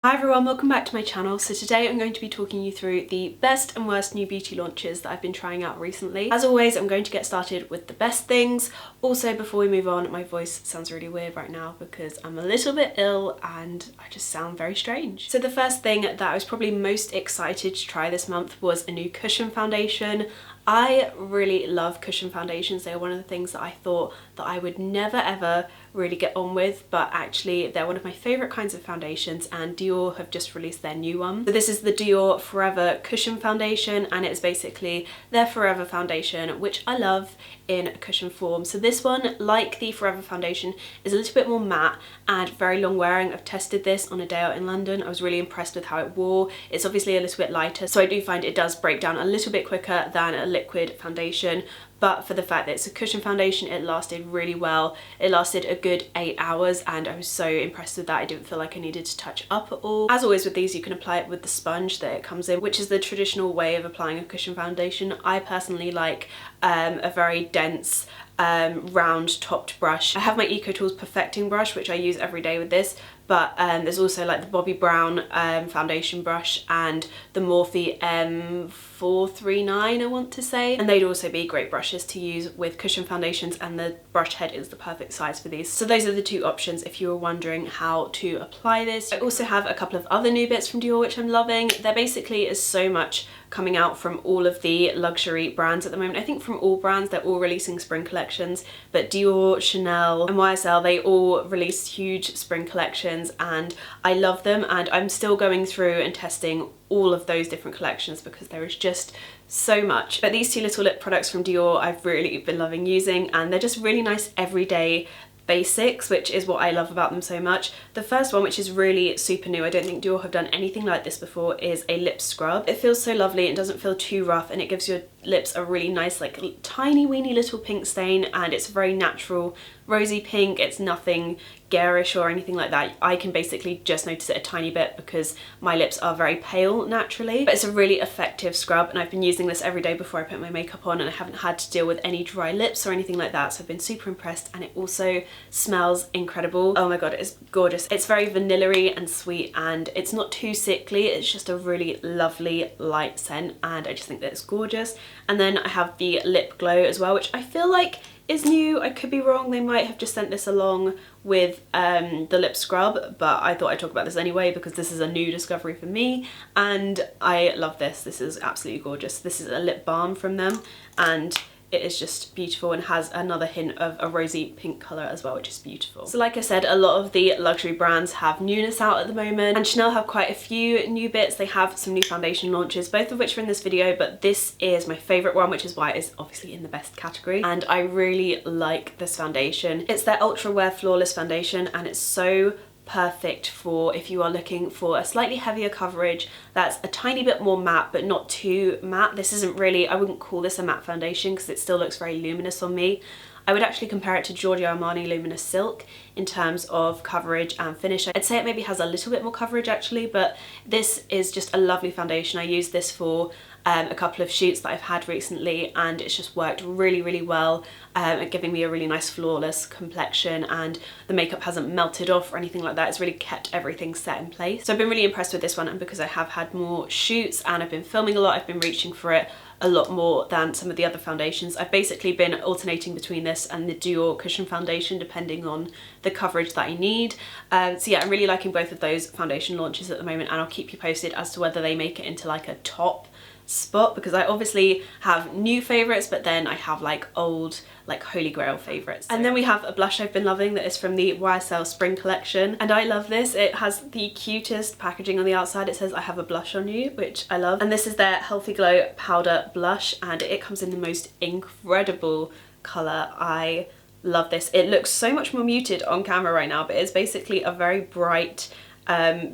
Hi everyone, welcome back to my channel. So today I'm going to be talking you through the best and worst new beauty launches that I've been trying out recently. As always, I'm going to get started with the best things. Also, before we move on, my voice sounds really weird right now because I'm a little bit ill and I just sound very strange. So the first thing that I was probably most excited to try this month was a new cushion foundation. I really love cushion foundations. They're one of the things that I thought that I would never ever really get on with, but actually they're one of my favourite kinds of foundations, and Dior have just released their new one. So this is the Dior Forever Cushion Foundation, and it's basically their Forever foundation, which I love in a cushion form. So this one, like the Forever foundation, is a little bit more matte and very long wearing. I've tested this on a day out in London. I was really impressed with how it wore. It's obviously a little bit lighter, so I do find it does break down a little bit quicker than a liquid foundation, but for the fact that it's a cushion foundation, it lasted really well. It lasted a good 8 hours and I was so impressed with that. I didn't feel like I needed to touch up at all. As always with these, you can apply it with the sponge that it comes in, which is the traditional way of applying a cushion foundation. I personally like a very dense round topped brush. I have my Eco Tools Perfecting brush, which I use every day with this, but there's also like the Bobbi Brown foundation brush and the Morphe M439, I want to say, and they'd also be great brushes to use with cushion foundations, and the brush head is the perfect size for these. So those are the two options if you were wondering how to apply this. I also have a couple of other new bits from Dior which I'm loving. There basically is so much coming out from all of the luxury brands at the moment. I think from all brands, they're all releasing spring collections, but Dior, Chanel and YSL, they all released huge spring collections and I love them, and I'm still going through and testing all of those different collections because there is just so much. But these two little lip products from Dior I've really been loving using, and they're just really nice everyday basics, which is what I love about them so much. The first one, which is really super new, I don't think Dior have done anything like this before, is a lip scrub. It feels so lovely and doesn't feel too rough, and it gives your lips a really nice like tiny weeny little pink stain, and it's very natural rosy pink. It's nothing garish or anything like that. I can basically just notice it a tiny bit because my lips are very pale naturally, but it's a really effective scrub, and I've been using this every day before I put my makeup on, and I haven't had to deal with any dry lips or anything like that, so I've been super impressed. And it also smells incredible. Oh my god, it's gorgeous. It's very vanilla-y and sweet, and it's not too sickly. It's just a really lovely light scent, and I just think that it's gorgeous. And then I have the lip glow as well, which I feel like is new. I could be wrong, they might have just sent this along with the lip scrub, but I thought I'd talk about this anyway because this is a new discovery for me and I love this. This is absolutely gorgeous. This is a lip balm from them and it is just beautiful and has another hint of a rosy pink colour as well, which is beautiful. So like I said, a lot of the luxury brands have newness out at the moment, and Chanel have quite a few new bits. They have some new foundation launches, both of which are in this video, but this is my favourite one, which is why it is obviously in the best category, and I really like this foundation. It's their Ultra Wear Flawless Foundation, and it's so perfect for if you are looking for a slightly heavier coverage that's a tiny bit more matte but not too matte. This isn't really, I wouldn't call this a matte foundation because it still looks very luminous on me. I would actually compare it to Giorgio Armani Luminous Silk in terms of coverage and finish. I'd say it maybe has a little bit more coverage actually, but this is just a lovely foundation. I used this for a couple of shoots that I've had recently, and it's just worked really, really well at giving me a really nice flawless complexion, and the makeup hasn't melted off or anything like that. It's really kept everything set in place. So I've been really impressed with this one, and because I have had more shoots and I've been filming a lot, I've been reaching for it a lot more than some of the other foundations. I've basically been alternating between this and the Dior Cushion Foundation depending on the coverage that I need. So yeah, I'm really liking both of those foundation launches at the moment, and I'll keep you posted as to whether they make it into like a top spot, because I obviously have new favourites, but then I have like old like holy grail favourites. And then we have a blush I've been loving that is from the YSL spring collection, and I love this. It has the cutest packaging on the outside. It says I have a blush on you, which I love, and this is their Healthy Glow powder blush, and it comes in the most incredible colour. I love this. It looks so much more muted on camera right now, but it's basically a very bright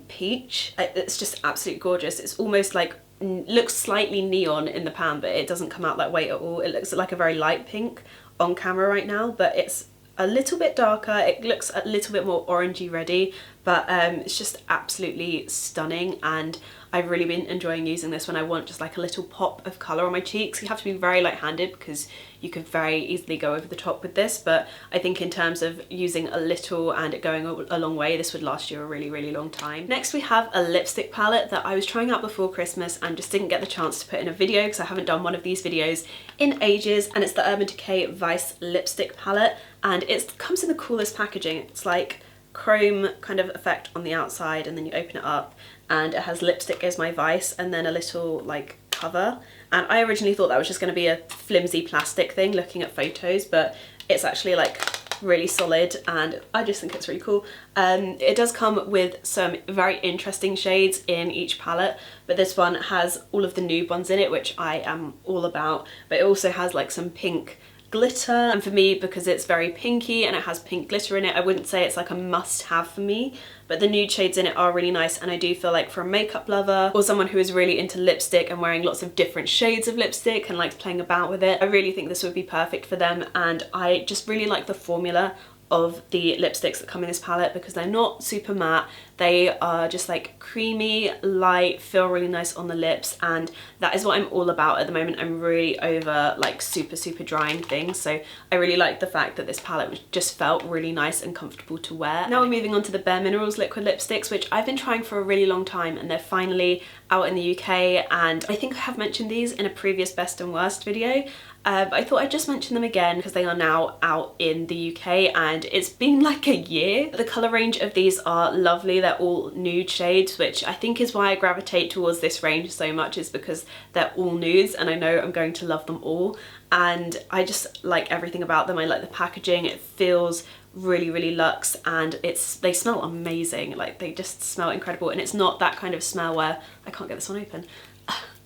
peach. It's just absolutely gorgeous. It's almost like looks slightly neon in the pan, but it doesn't come out that way at all. It looks like a very light pink on camera right now, but it's a little bit darker. It looks a little bit more orangey reddy, but it's just absolutely stunning, and I've really been enjoying using this when I want just like a little pop of colour on my cheeks. You have to be very light-handed because you could very easily go over the top with this, but I think in terms of using a little and it going a long way, this would last you a really long time. Next we have a lipstick palette that I was trying out before Christmas and just didn't get the chance to put in a video because I haven't done one of these videos in ages, and it's the Urban Decay Vice lipstick palette, and it comes in the coolest packaging. It's like chrome kind of effect on the outside, and then you open it up and it has lipstick as my vice and then a little like cover, and I originally thought that was just going to be a flimsy plastic thing looking at photos, but it's actually like really solid and I just think it's really cool. It does come with some very interesting shades in each palette, but this one has all of the nude ones in it, which I am all about, but it also has like some pink glitter, and for me, because it's very pinky and it has pink glitter in it, I wouldn't say it's like a must-have for me, but the nude shades in it are really nice, and I do feel like for a makeup lover or someone who is really into lipstick and wearing lots of different shades of lipstick and likes playing about with it, I really think this would be perfect for them. And I just really like the formula of the lipsticks that come in this palette because they're not super matte, they are just like creamy, light, feel really nice on the lips, and that is what I'm all about at the moment. I'm really over like super drying things, so I really like the fact that this palette just felt really nice and comfortable to wear. Now we're moving on to the Bare Minerals liquid lipsticks, which I've been trying for a really long time, and they're finally out in the UK, and I think I have mentioned these in a previous best and worst video. But I thought I'd just mention them again because they are now out in the UK and it's been like a year. The colour range of these are lovely. They're all nude shades, which I think is why I gravitate towards this range so much, is because they're all nudes and I know I'm going to love them all. And I just like everything about them. I like the packaging. It feels really luxe, and they smell amazing. Like they just smell incredible, and it's not that kind of smell where I can't get this one open.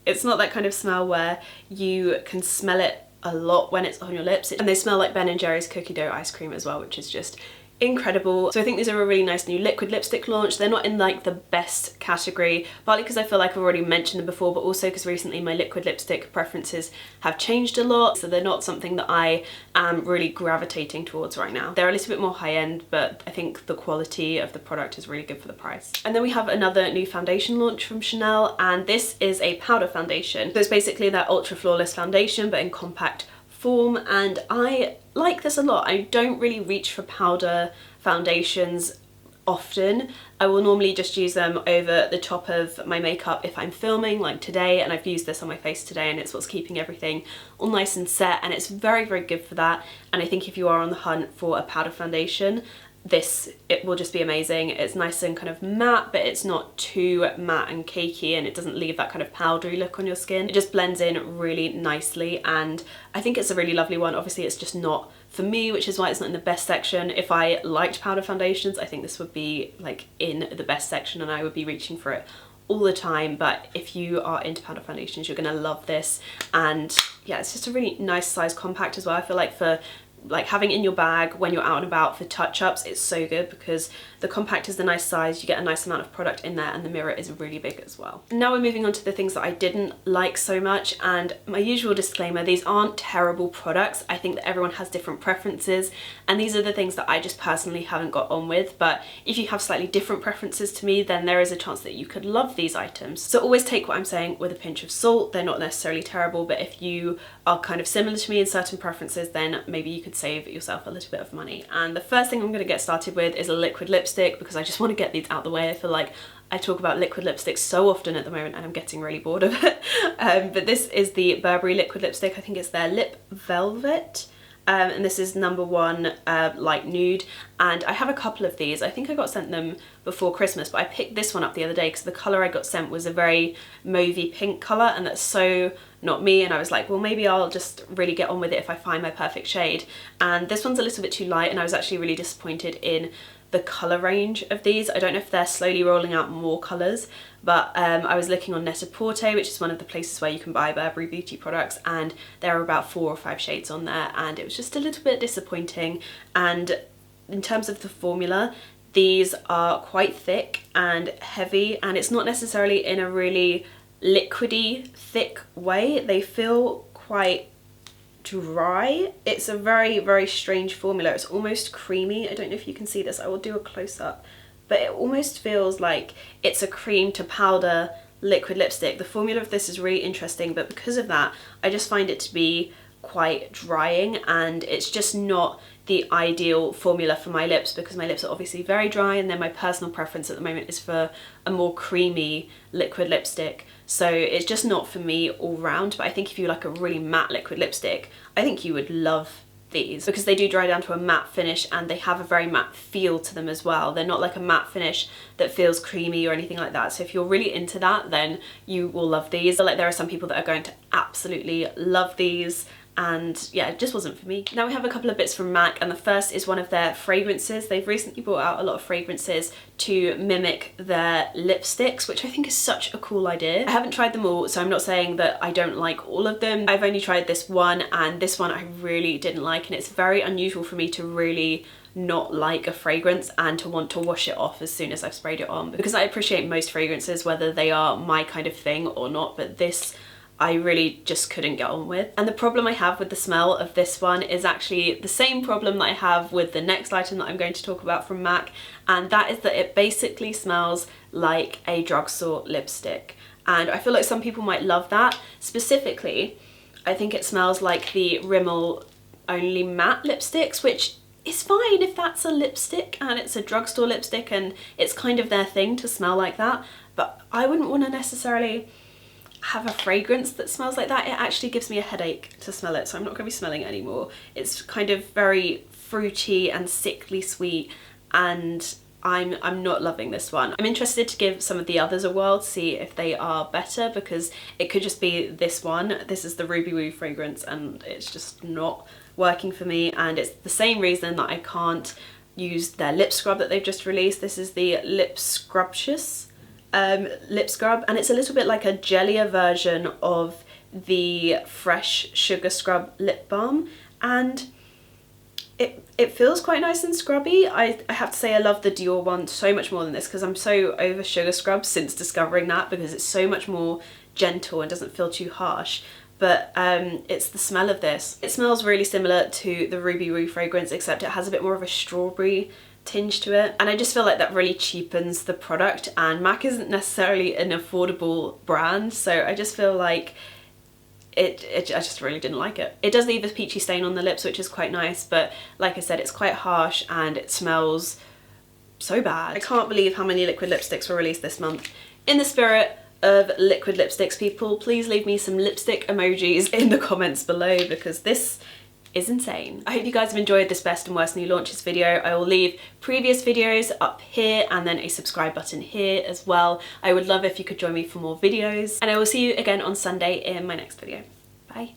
It's not that kind of smell where you can smell it a lot when it's on your lips, and they smell like Ben & Jerry's cookie dough ice cream as well, which is just incredible. So I think these are a really nice new liquid lipstick launch. They're not in like the best category, partly because I feel like I've already mentioned them before, but also because recently my liquid lipstick preferences have changed a lot, so they're not something that I am really gravitating towards right now. They're a little bit more high-end, but I think the quality of the product is really good for the price. And then we have another new foundation launch from Chanel, and this is a powder foundation. So it's basically their ultra flawless foundation but in compact form, and I like this a lot. I don't really reach for powder foundations often. I will normally just use them over the top of my makeup if I'm filming, like today, and I've used this on my face today, and it's what's keeping everything all nice and set, and it's very good for that. And I think if you are on the hunt for a powder foundation, it will just be amazing. It's nice and kind of matte, but it's not too matte and cakey, and it doesn't leave that kind of powdery look on your skin. It just blends in really nicely, and I think it's a really lovely one. Obviously it's just not for me, which is why it's not in the best section. If I liked powder foundations, I think this would be like in the best section and I would be reaching for it all the time. But if you are into powder foundations, you're gonna love this. And yeah, it's just a really nice size compact as well. I feel like for like having in your bag when you're out and about for touch-ups, it's so good because the compact is the nice size, you get a nice amount of product in there, and the mirror is really big as well. Now we're moving on to the things that I didn't like so much, and my usual disclaimer, these aren't terrible products. I think that everyone has different preferences, and these are the things that I just personally haven't got on with. But if you have slightly different preferences to me, then there is a chance that you could love these items. So always take what I'm saying with a pinch of salt. They're not necessarily terrible, but if you are kind of similar to me in certain preferences, then maybe you could save yourself a little bit of money. And the first thing I'm going to get started with is a liquid lipstick, because I just want to get these out the way. I feel like I talk about liquid lipsticks so often at the moment and I'm getting really bored of it. But this is the Burberry liquid lipstick. I think it's their Lip Velvet. And this is number 1 light nude, and I have a couple of these. I think I got sent them before Christmas, but I picked this one up the other day because the colour I got sent was a very mauvey pink colour, and that's so not me, and I was like, well, maybe I'll just really get on with it if I find my perfect shade. And this one's a little bit too light, and I was actually really disappointed in the colour range of these. I don't know if they're slowly rolling out more colours, but I was looking on Net-a-Porter, which is one of the places where you can buy Burberry beauty products, and there are about 4 or 5 shades on there, and it was just a little bit disappointing. And in terms of the formula, these are quite thick and heavy, and it's not necessarily in a really liquidy thick way. They feel quite dry. It's a very strange formula. It's almost creamy. I don't know if you can see this. I will do a close-up, but it almost feels like it's a cream to powder liquid lipstick. The formula of this is really interesting, but because of that, I just find it to be quite drying, and it's just not the ideal formula for my lips because my lips are obviously very dry, and then my personal preference at the moment is for a more creamy liquid lipstick. So it's just not for me all round, but I think if you like a really matte liquid lipstick, I think you would love these because they do dry down to a matte finish and they have a very matte feel to them as well. They're not like a matte finish that feels creamy or anything like that. So if you're really into that, then you will love these. Like there are some people that are going to absolutely love these, and yeah, it just wasn't for me. Now we have a couple of bits from MAC, and the first is one of their fragrances. They've recently brought out a lot of fragrances to mimic their lipsticks, which I think is such a cool idea. I haven't tried them all, so I'm not saying that I don't like all of them. I've only tried this one, and this one I really didn't like, and it's very unusual for me to really not like a fragrance and to want to wash it off as soon as I've sprayed it on, because I appreciate most fragrances whether they are my kind of thing or not, but this I really just couldn't get on with. And the problem I have with the smell of this one is actually the same problem that I have with the next item that I'm going to talk about from MAC, and that is that it basically smells like a drugstore lipstick. And I feel like some people might love that. Specifically, I think it smells like the Rimmel Only Matte lipsticks, which is fine if that's a lipstick and it's a drugstore lipstick and it's kind of their thing to smell like that, but I wouldn't want to necessarily have a fragrance that smells like that. It actually gives me a headache to smell it, so I'm not going to be smelling it anymore. It's kind of very fruity and sickly sweet, and I'm not loving this one. I'm interested to give some of the others a whirl to see if they are better, because it could just be this one. This is the Ruby Woo fragrance and it's just not working for me, and it's the same reason that I can't use their lip scrub that they've just released. This is the Lip Scrubtious lip scrub, and it's a little bit like a jellier version of the Fresh Sugar Scrub lip balm, and it feels quite nice and scrubby. I have to say I love the Dior one so much more than this, because I'm so over Sugar Scrub since discovering that, because it's so much more gentle and doesn't feel too harsh. But it's the smell of this. It smells really similar to the Ruby Woo fragrance, except it has a bit more of a strawberry tinge to it, and I just feel like that really cheapens the product, and MAC isn't necessarily an affordable brand, so I just feel like I just really didn't like it. It does leave a peachy stain on the lips, which is quite nice, but like I said, it's quite harsh and it smells so bad. I can't believe how many liquid lipsticks were released this month. In the spirit of liquid lipsticks, people, please leave me some lipstick emojis in the comments below, because this is insane. I hope you guys have enjoyed this best and worst new launches video. I will leave previous videos up here and then a subscribe button here as well. I would love if you could join me for more videos, and I will see you again on Sunday in my next video. Bye.